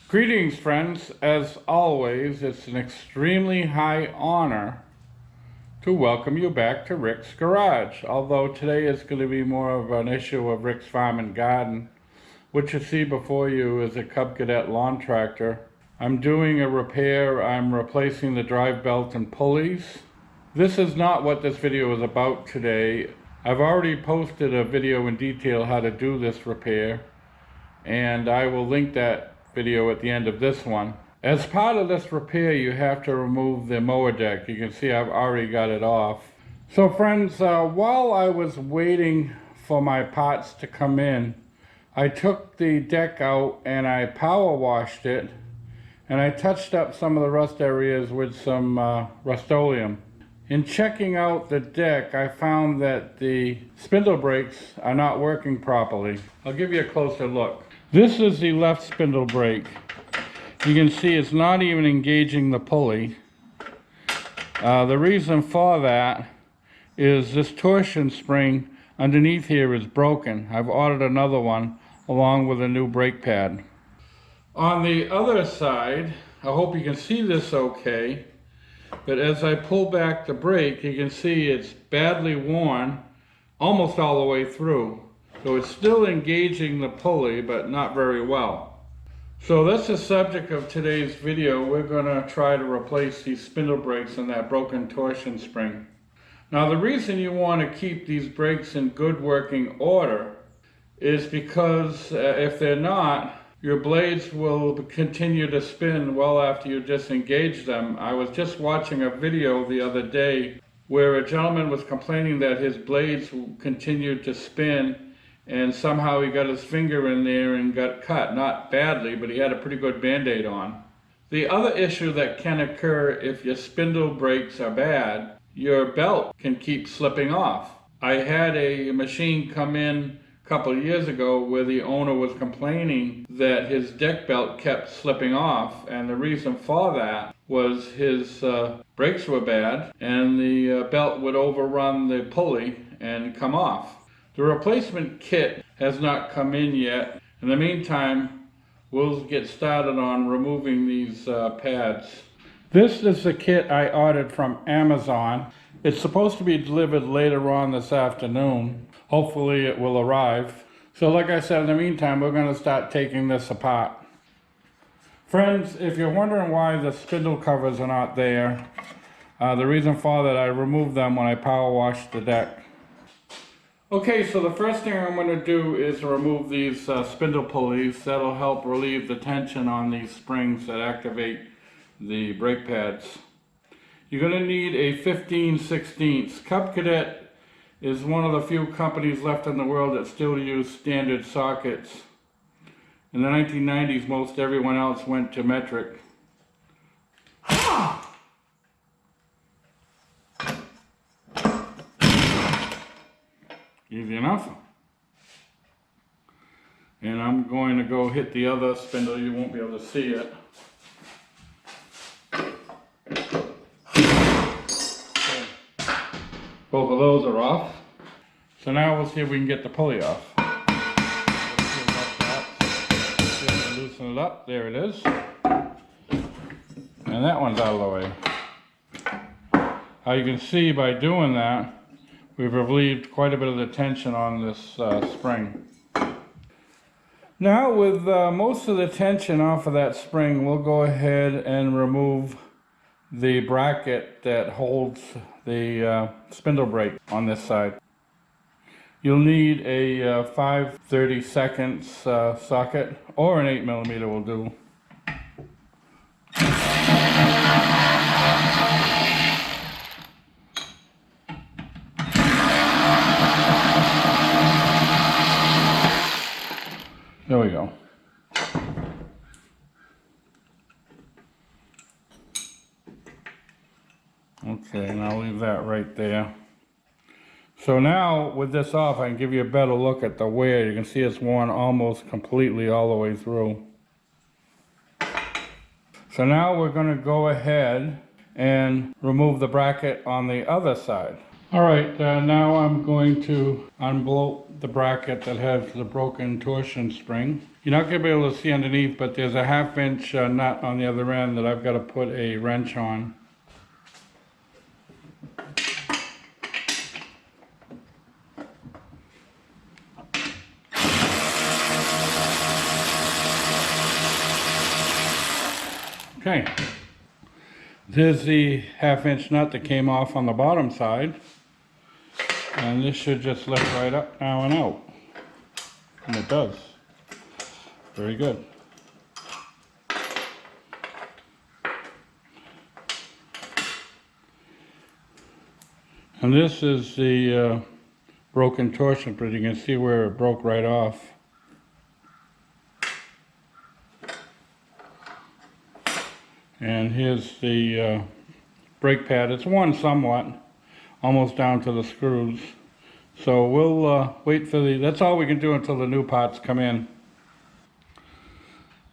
Greetings, friends. As always, it's an extremely high honor to welcome you back to Rick's Garage. Although today is going to be more of an issue of Rick's Farm and Garden. What you see before you is a Cadet lawn tractor. I'm doing a repair. I'm replacing the drive belt and pulleys. This is not what this video is about today. I've already posted a video in detail how to do this repair, and I will link that video at the end of this one. As part of this repair, you have to remove the mower deck. You can see I've already got it off. So friends, while I was waiting for my parts to come in, I took the deck out and I power washed it, and I touched up some of the rust areas with some Rust-Oleum. In checking out the deck, I found that the spindle brakes are not working properly. I'll give you a closer look. This is the left spindle brake. You can see it's not even engaging the pulley. The reason for that is this torsion spring underneath here is broken. I've ordered another one along with a new brake pad. On the other side, I hope you can see this okay, but as I pull back the brake, you can see it's badly worn almost all the way through. So it's still engaging the pulley, but not very well. So that's the subject of today's video. We're going to try to replace these spindle brakes and that broken torsion spring. Now the reason you want to keep these brakes in good working order is because if they're not, your blades will continue to spin well after you disengage them. I was just watching a video the other day where a gentleman was complaining that his blades continued to spin, and somehow he got his finger in there and got cut. Not badly, but he had a pretty good band-aid on. The other issue that can occur if your spindle brakes are bad, your belt can keep slipping off. I had a machine come in a couple of years ago where the owner was complaining that his deck belt kept slipping off, and the reason for that was his brakes were bad and the belt would overrun the pulley and come off. The replacement kit has not come in yet. In the meantime, we'll get started on removing these pads. This is the kit I ordered from Amazon. It's supposed to be delivered later on this afternoon. Hopefully it will arrive. So like I said, in the meantime, we're going to start taking this apart. Friends, if you're wondering why the spindle covers are not there, the reason for that, I removed them when I power washed the deck. Okay, so the first thing I'm going to do is remove these spindle pulleys. That'll help relieve the tension on these springs that activate the brake pads. You're going to need a 15/16. Cadet is one of the few companies left in the world that still use standard sockets. In the 1990s, most everyone else went to metric. Easy enough. And I'm going to go hit the other spindle. You won't be able to see it. Okay. Both of those are off. So now we'll see if we can get the pulley off. Loosen it up. There it is. And that one's out of the way. How you can see by doing that, we've relieved quite a bit of the tension on this spring. Now with most of the tension off of that spring, we'll go ahead and remove the bracket that holds the spindle brake on this side. You'll need a 5/32 socket, or an 8mm will do. There we go. Okay, and I'll leave that right there. So now with this off, I can give you a better look at the wear. You can see it's worn almost completely all the way through. So now we're going to go ahead and remove the bracket on the other side. Alright, now I'm going to unbolt the bracket that has the broken torsion spring. You're not going to be able to see underneath, but there's a 1/2 inch nut on the other end that I've got to put a wrench on. Okay, there's the 1/2 inch nut that came off on the bottom side, and this should just lift right up now and out, and it does. Very good. And this is the broken torsion, but you can see where it broke right off. And here's the brake pad. It's worn somewhat, almost down to the screws. So we'll wait for that's all we can do until the new parts come in.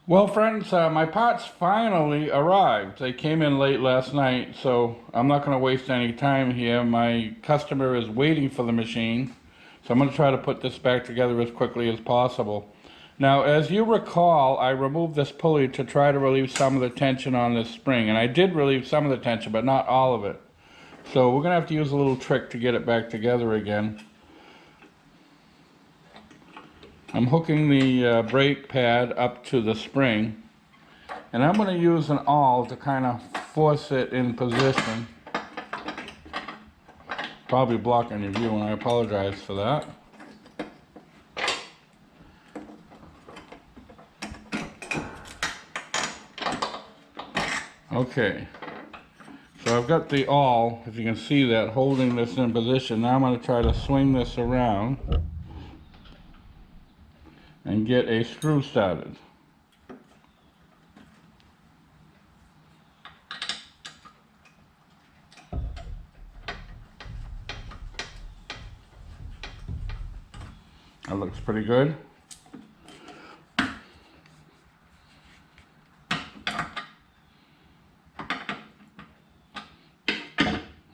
Well friends, my parts finally arrived. They came in late last night, so I'm not going to waste any time here. My customer is waiting for the machine, so I'm going to try to put this back together as quickly as possible. Now, as you recall, I removed this pulley to try to relieve some of the tension on this spring, and I did relieve some of the tension, but not all of it. So we're going to have to use a little trick to get it back together again. I'm hooking the brake pad up to the spring, and I'm going to use an awl to kind of force it in position. Probably blocking your view, and I apologize for that. Okay, so I've got the awl, if you can see that, holding this in position. Now I'm going to try to swing this around and get a screw started. That looks pretty good.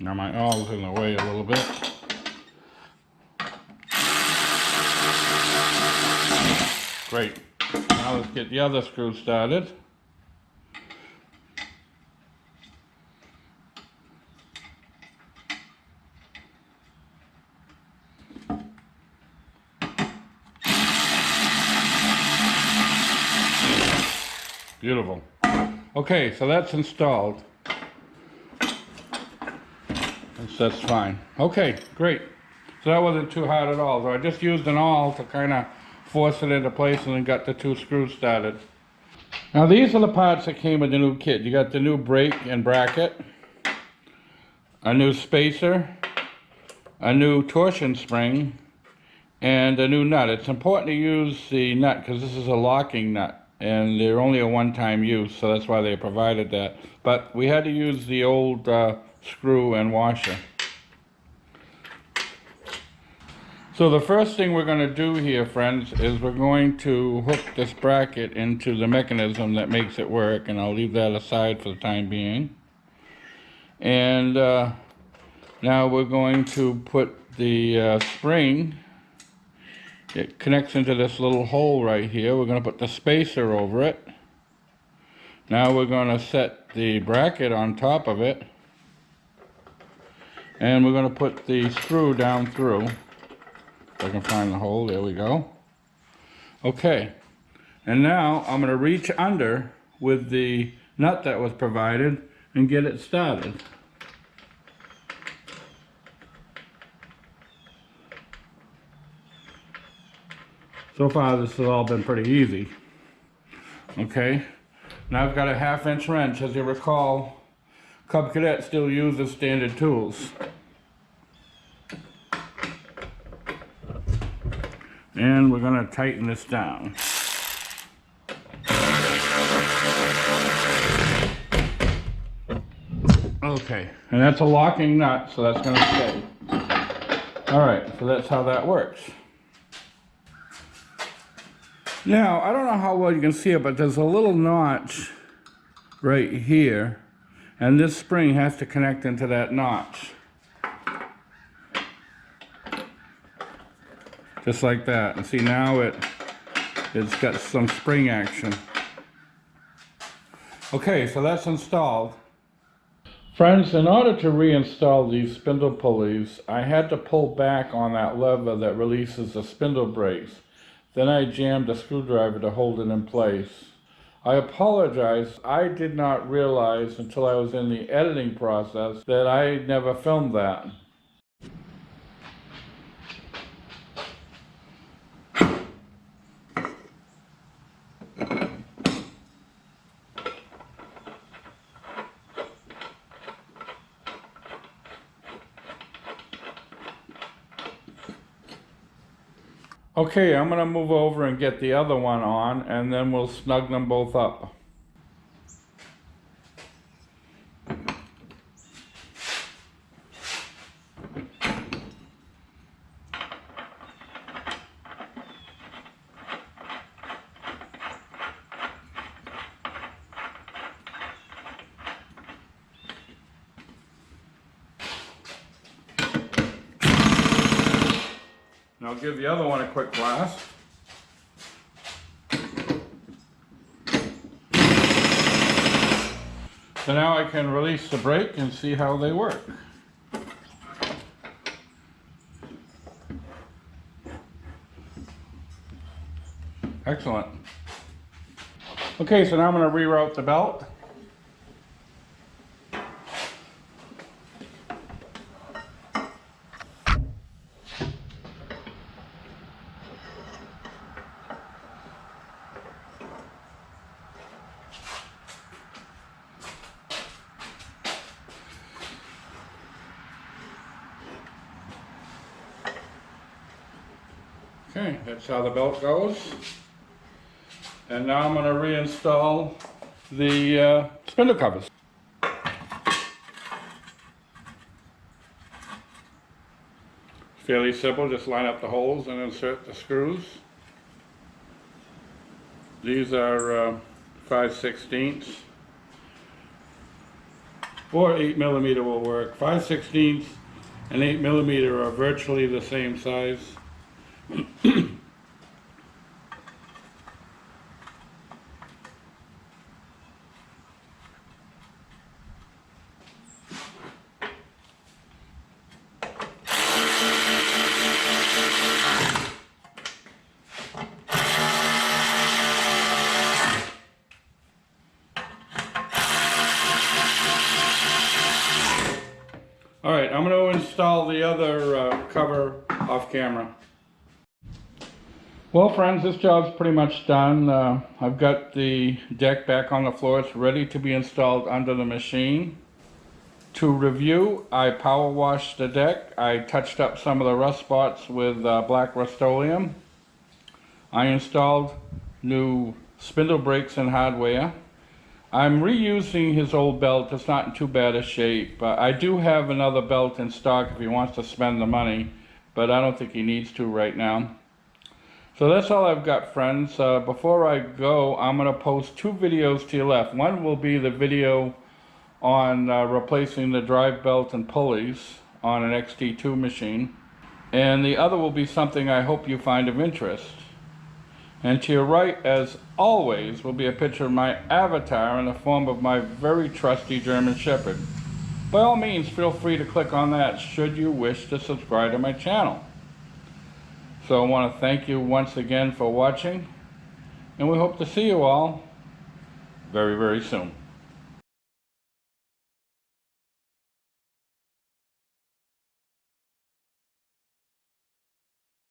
Now my awl's in the way a little bit. Great. Now let's get the other screw started. Beautiful. Okay, so that's installed. That's fine. Okay, great. So that wasn't too hard at all. So I just used an awl to kind of force it into place and then got the 2 screws started. Now these are the parts that came with the new kit. You got the new brake and bracket, a new spacer, a new torsion spring, and a new nut. It's important to use the nut because this is a locking nut and they're only a one-time use, so that's why they provided that. But we had to use the old screw and washer. So the first thing we're going to do here, friends, is we're going to hook this bracket into the mechanism that makes it work, and I'll leave that aside for the time being. And now we're going to put the spring. It connects into this little hole right here. We're going to put the spacer over it. Now we're going to set the bracket on top of it. And we're going to put the screw down through. If I can find the hole, there we go. Okay, and now I'm going to reach under with the nut that was provided and get it started. So far this has all been pretty easy. Okay, now I've got a 1/2 inch wrench. As you recall, Cadet still uses standard tools. And we're going to tighten this down. Okay, and that's a locking nut, so that's going to stay. Alright, so that's how that works. Now, I don't know how well you can see it, but there's a little notch right here, and this spring has to connect into that notch. just like that. And see, now it's got some spring action. Okay, so that's installed. Friends, in order to reinstall these spindle pulleys, I had to pull back on that lever that releases the spindle brakes. Then I jammed a screwdriver to hold it in place. I apologize, I did not realize until I was in the editing process that I never filmed that. Okay, I'm going to move over and get the other one on, and then we'll snug them both up. And I'll give the other one a quick blast. So now I can release the brake and see how they work. Excellent. Okay, so now I'm going to reroute the belt. Okay, that's how the belt goes. And now I'm going to reinstall the spindle covers. Fairly simple, just line up the holes and insert the screws. These are 5/16 or 8mm will work. 5/16 and 8mm are virtually the same size. All right, I'm going to install the other cover off camera. Well, friends, this job's pretty much done. I've got the deck back on the floor. It's ready to be installed under the machine. To review, I power washed the deck. I touched up some of the rust spots with black Rust-Oleum. I installed new spindle brakes and hardware. I'm reusing his old belt. It's not in too bad a shape, but I do have another belt in stock if he wants to spend the money, but I don't think he needs to right now. So that's all I've got, friends. Before I go, I'm going to post two videos to your left. One will be the video on replacing the drive belt and pulleys on an XT2 machine, and the other will be something I hope you find of interest. And to your right, as always, will be a picture of my avatar in the form of my very trusty German Shepherd. By all means, feel free to click on that should you wish to subscribe to my channel. So I want to thank you once again for watching, and we hope to see you all very, very soon.